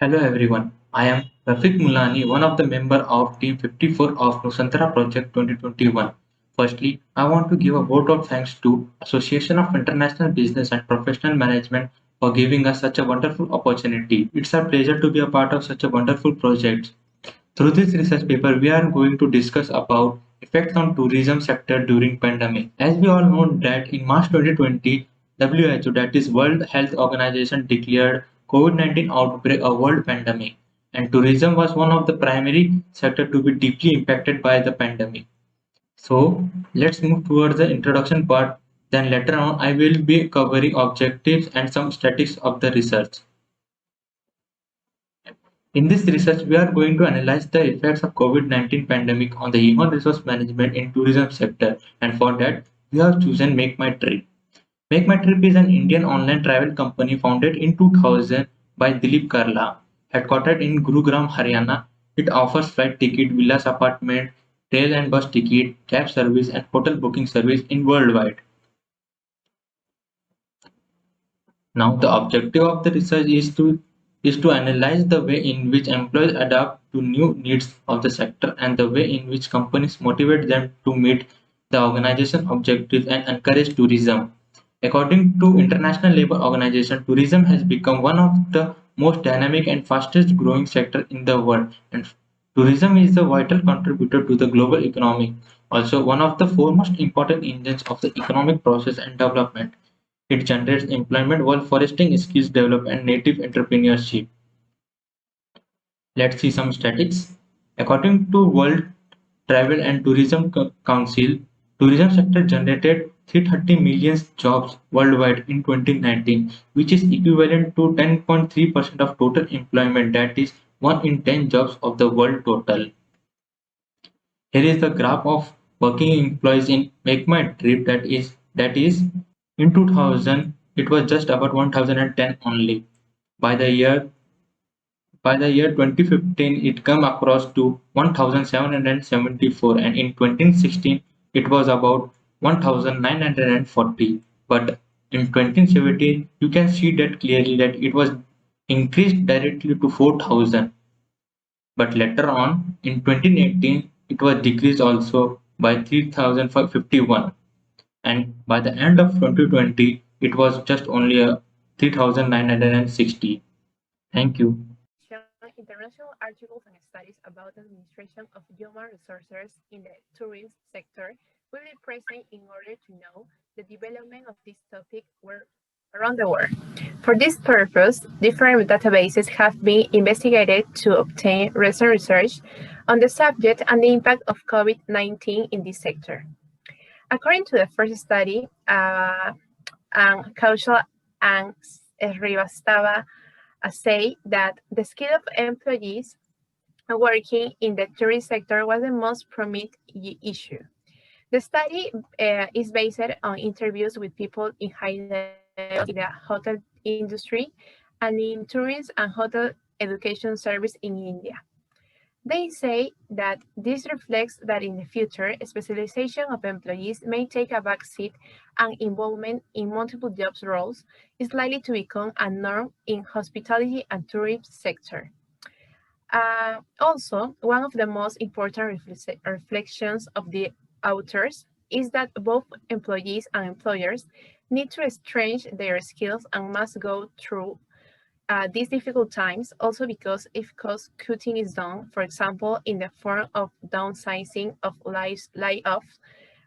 Hello everyone, I am Rafiq Mulani, one of the member of Team 54 of Nusantara Project 2021. Firstly, I want to give a vote of thanks to Association of International Business and Professional Management for giving us such a wonderful opportunity. It's a pleasure to be a part of such a wonderful project. Through this research paper, we are going to discuss about effects on tourism sector during pandemic. As we all know that in March 2020, WHO, that is World Health Organization, declared COVID-19 outbreak a world pandemic, and tourism was one of the primary sector to be deeply impacted by the pandemic. So let's move towards the introduction part. Then later on, I will be covering objectives and some statistics of the research. In this research, we are going to analyze the effects of COVID-19 pandemic on the human resource management in tourism sector, and for that, we have chosen Make My Trip. Make My Trip is an Indian online travel company founded in 2000 by Dilip Karla, headquartered in Gurugram, Haryana. It offers flight ticket, villas, apartment, trail and bus ticket, cab service, and hotel booking service in worldwide. Now, the objective of the research is to analyze the way in which employees adapt to new needs of the sector and the way in which companies motivate them to meet the organization objectives and encourage tourism. According to International Labour Organization, tourism has become one of the most dynamic and fastest growing sector in the world, and tourism is a vital contributor to the global economy, also one of the foremost important engines of the economic process and development. It generates employment while fostering skills development and native entrepreneurship. Let's see some statistics. According to World Travel and Tourism Council, tourism sector generated 330 million jobs worldwide in 2019, which is equivalent to 10.3% of total employment, that is 1 in 10 jobs of the world total. Here is the graph of working employees in Make My Trip, that is in 2000 it was just about 1010 only. By the year by the year 2015 it came across to 1774, and in 2016 it was about 1940. But in 2017 you can see that clearly that it was increased directly to 4000. But later on, in 2018, it was decreased also by 3,051, and by the end of 2020, it was just only a 3,960. Thank you. International articles and studies about the administration of human resources in the tourism sector will be present in order to know the development of this topic around the world. For this purpose, different databases have been investigated to obtain recent research on the subject and the impact of COVID-19 in this sector. According to the first study, Causal and Rivastava say that the skill of employees working in the tourist sector was the most prominent issue. The study is based on interviews with people in high levels in the hotel industry and in tourism and hotel education service in India. They say that this reflects that in the future, specialization of employees may take a backseat and involvement in multiple jobs roles is likely to become a norm in hospitality and tourism sector. Also, one of the most important reflections of the authors is that both employees and employers need to strengthen their skills and must go through these difficult times, also because if cost cutting is done, for example, in the form of downsizing of layoffs,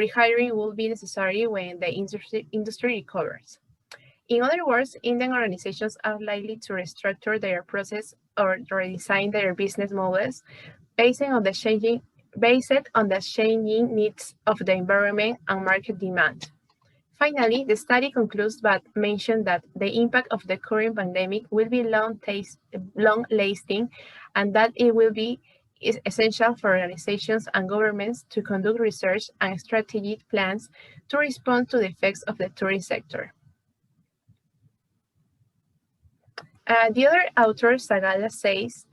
rehiring will be necessary when the industry recovers. In other words, Indian organizations are likely to restructure their process or redesign their business models based on the changing needs of the environment and market demand. Finally, the study concludes but mentioned that the impact of the current pandemic will be long-lasting and that it will be essential for organizations and governments to conduct research and strategic plans to respond to the effects of the tourism sector. The other author, Sagala, says,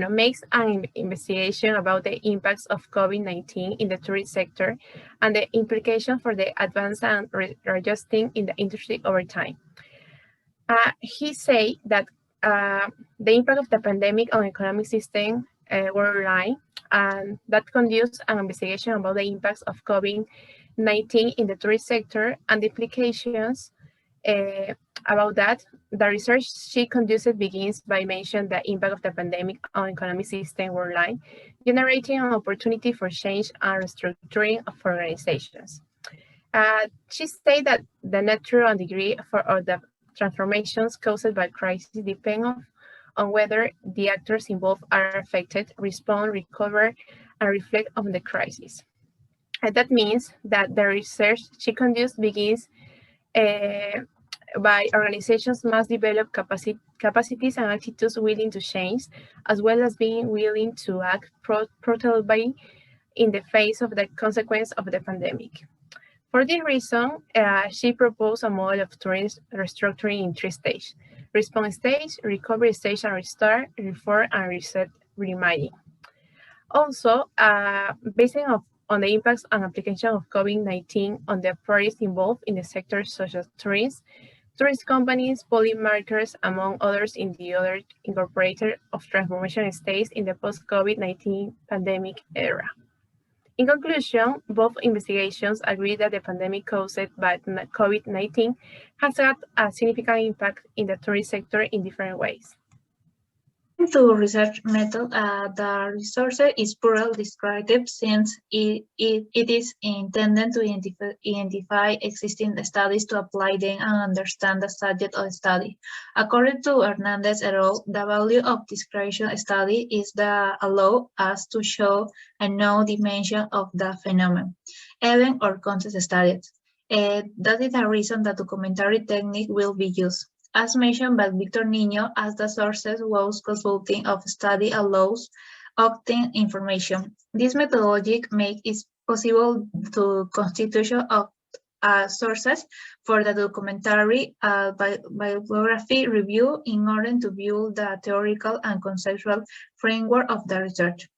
makes an investigation about the impacts of COVID-19 in the tourist sector and the implication for the advance and readjusting in the industry over time. He say that the impact of the pandemic on economic system worldwide, and that conduced an investigation about the impacts of COVID-19 in the tourist sector and the implications about that. The research she conducted begins by mentioning the impact of the pandemic on economic system worldwide, generating an opportunity for change and restructuring of organizations. She said that the nature and degree of the transformations caused by crisis depend on whether the actors involved are affected, respond, recover, and reflect on the crisis. And that means that the research she conducts begins by organizations must develop capacities and attitudes willing to change, as well as being willing to act proactively in the face of the consequence of the pandemic. For this reason, she proposed a model of tourism restructuring in three stages: response stage, recovery stage and restart, reform and reset reminding. Also, based on the impacts and application of COVID-19 on the parties involved in the sectors such as tourism, tourist companies, policy makers, among others in the other incorporated of transformation states in the post-COVID-19 pandemic era. In conclusion, both investigations agree that the pandemic caused by COVID-19 has had a significant impact in the tourist sector in different ways. According to research method, the resource is poorly descriptive since it is intended to identify existing studies to apply them and understand the subject of the study. According to Hernandez et al., the value of description study is the allow us to show a known dimension of the phenomenon, event or context studied. That is the reason that documentary technique will be used. As mentioned by Victor Niño, as the sources was consulting of study allows obtain information. This methodology makes it possible to constitution of sources for the documentary bibliography review in order to view the theoretical and conceptual framework of the research.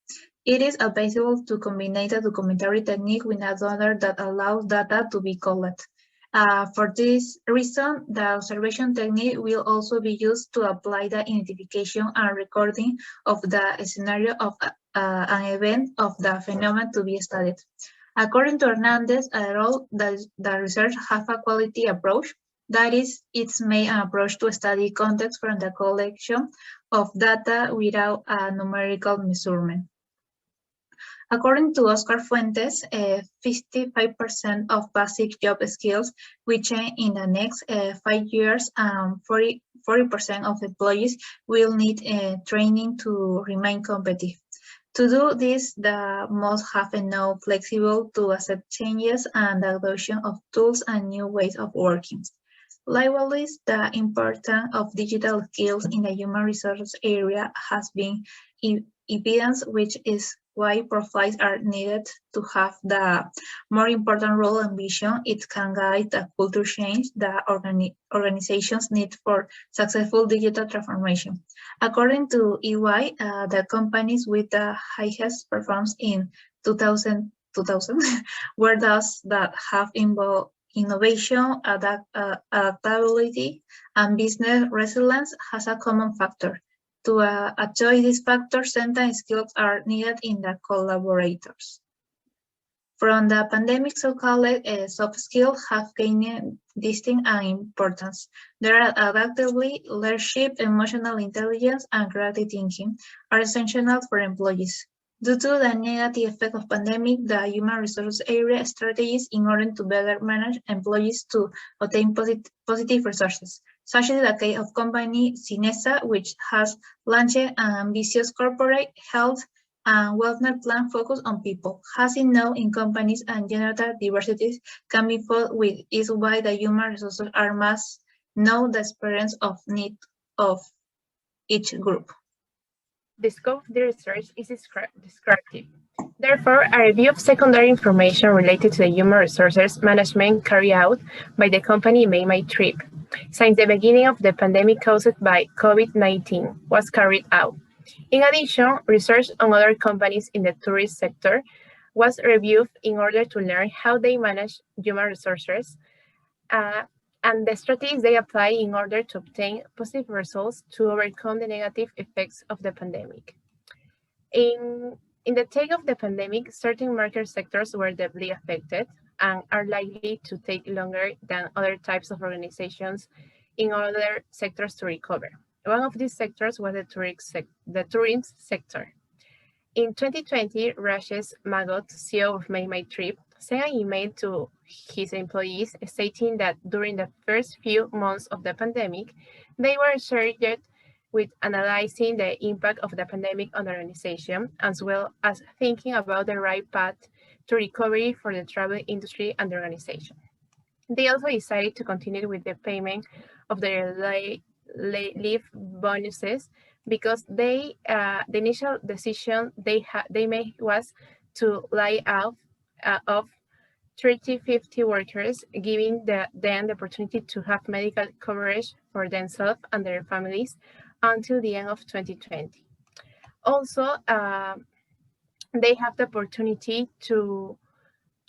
It is advisable to combine the documentary technique with another that allows data to be collected. For this reason, the observation technique will also be used to apply the identification and recording of the scenario of an event of the phenomenon to be studied. According to Hernandez et al., the research has a quality approach. That is, its main approach to study context from the collection of data without a numerical measurement. According to Oscar Fuentes, 55% of basic job skills will change in the next 5 years, and 40% of employees will need training to remain competitive. To do this, the must have enough flexible to accept changes and the adoption of tools and new ways of working. Likewise, the importance of digital skills in the human resources area has been evidenced, which is why profiles are needed to have the more important role and vision. It can guide the culture change that organizations need for successful digital transformation. According to EY, the companies with the highest performance in 2000 were those that have involved innovation, adaptability, and business resilience has a common factor. To achieve these factors, certain skills are needed in the collaborators. From the pandemic, so-called soft skills have gained distinct importance. There are adaptability, leadership, emotional intelligence, and creative thinking are essential for employees. Due to the negative effect of pandemic, the human resources area strategies in order to better manage employees to obtain positive resources, such as the case of company Cinesa, which has launched an ambitious corporate health and wellness plan focused on people. As it known in companies and gender diversity can be fought with is why the human resources are must know the experience of need of each group. The scope of the research is descriptive. Therefore, a review of secondary information related to the human resources management carried out by the company made my trip since the beginning of the pandemic caused by COVID-19 was carried out. In addition, research on other companies in the tourist sector was reviewed in order to learn how they manage human resources. and the strategies they apply in order to obtain positive results to overcome the negative effects of the pandemic. In the take of the pandemic, certain market sectors were deeply affected and are likely to take longer than other types of organizations in other sectors to recover. One of these sectors was the tourism sector. In 2020, Rashes Magot, CEO of Make My Trip, sent an email to his employees stating that during the first few months of the pandemic, they were charged with analyzing the impact of the pandemic on the organization, as well as thinking about the right path to recovery for the travel industry and the organization. They also decided to continue with the payment of their leave bonuses because the initial decision they made was to lay off of 30-50 workers, giving them the opportunity to have medical coverage for themselves and their families until the end of 2020. Also, they have the opportunity to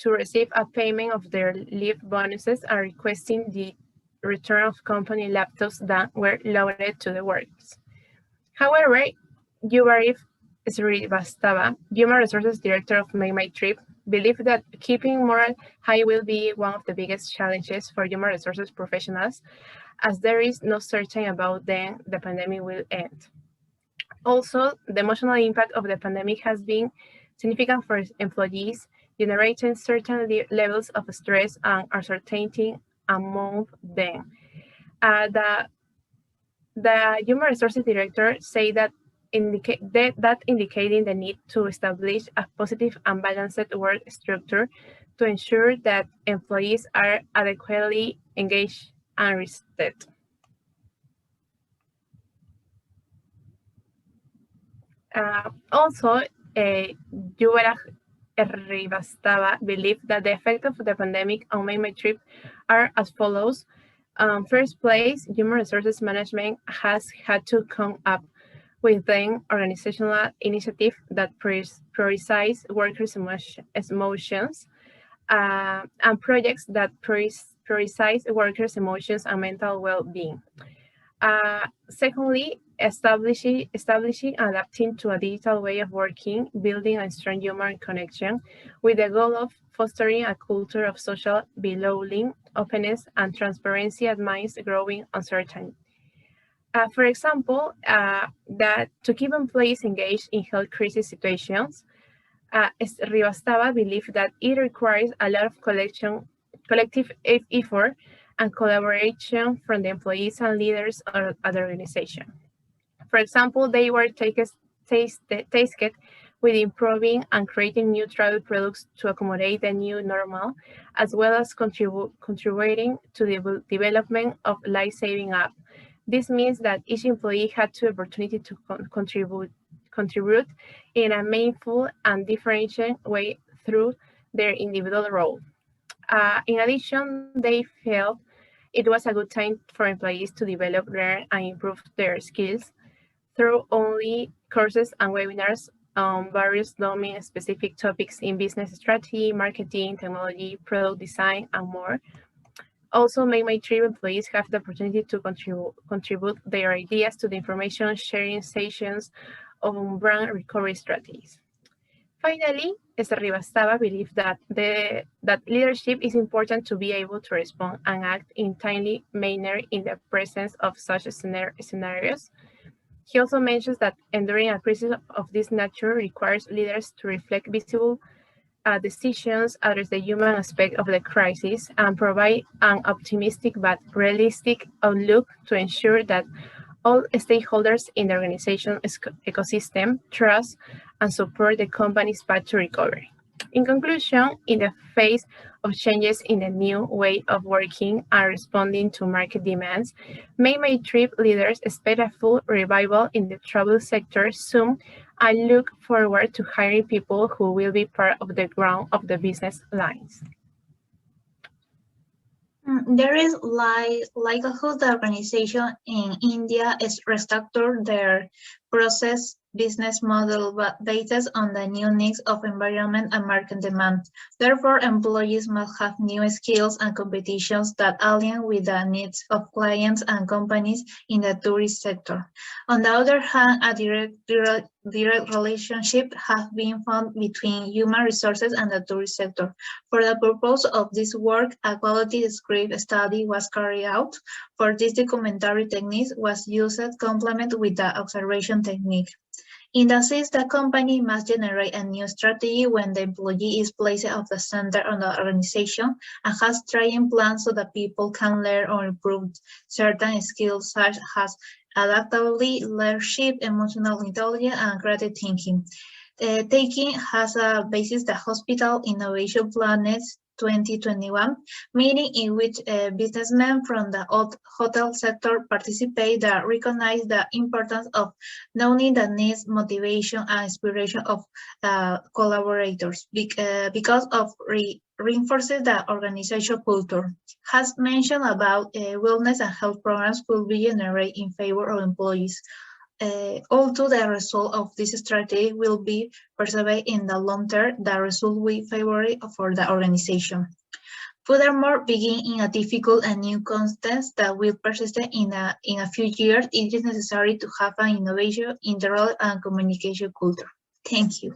receive a payment of their leave bonuses and requesting the return of company laptops that were loaded to the works. However, Yubarif Srivastava, Human Resources Director of Make My Trip, believed that keeping morale high will be one of the biggest challenges for human resources professionals, as there is no certainty about when the pandemic will end. Also, the emotional impact of the pandemic has been significant for employees, generating certain levels of stress and uncertainty among them. The Human Resources Director say that indicating the need to establish a positive and balanced work structure to ensure that employees are adequately engaged and respected. Also, Yuvaraj Rivastava believed that the effect of the pandemic on Make My Trip are as follows. First place, human resources management has had to come up with an organizational initiative that prioritize workers' emotions and projects that prioritize workers' emotions and mental well-being. Secondly, establishing and adapting to a digital way of working, building a strong human connection with the goal of fostering a culture of social belonging, openness, and transparency amidst growing uncertainty. For example, that to keep employees engaged in health crisis situations, Rivastava believed that it requires a lot of collective effort and collaboration from the employees and leaders of the organization. For example, they were tasked with improving and creating new travel products to accommodate the new normal, as well as contributing to the development of life-saving app. This means that each employee had the opportunity to contribute in a meaningful and differentiated way through their individual role. In addition, they felt it was a good time for employees to develop, learn, and improve their skills through only courses and webinars on various domain-specific topics in business strategy, marketing, technology, product design, and more. Also, Make My Trip employees have the opportunity to contribute their ideas to the information sharing sessions on brand recovery strategies. Finally, Rivastava believed that leadership is important to be able to respond and act in timely manner in the presence of such scenarios. He also mentions that enduring a crisis of this nature requires leaders to reflect visible decisions, address the human aspect of the crisis, and provide an optimistic but realistic outlook to ensure that all stakeholders in the organization ecosystem trust and support the company's path to recovery. In conclusion, in the face of changes in the new way of working and responding to market demands, Make My Trip leaders expect a full revival in the travel sector soon and look forward to hiring people who will be part of the ground of the business lines. There is likelihood the organization in India is restructure their process business model based on the new needs of environment and market demand. Therefore, employees must have new skills and competitions that align with the needs of clients and companies in the tourist sector. On the other hand, a direct relationship has been found between human resources and the tourist sector. For the purpose of this work, a quality descriptive study was carried out. For this, the documentary technique was used to complement with the observation technique. In the sense, the company must generate a new strategy when the employee is placed at the center of the organization and has training plans so that people can learn or improve certain skills such as adaptability, leadership, emotional intelligence, and creative thinking. Taking as a basis the Hospital Innovation Planets 2021, meeting in which businessmen from the hotel sector participate that recognize the importance of knowing the needs, motivation, and inspiration of collaborators because of reinforces the organization culture. Has mentioned about wellness and health programs could be generated in favor of employees. Although the result of this strategy will be perceived in the long term, the result will be favorable for the organization. Furthermore, being in a difficult and new context that will persist in a few years, it is necessary to have an innovation, interrole, and communication culture. Thank you.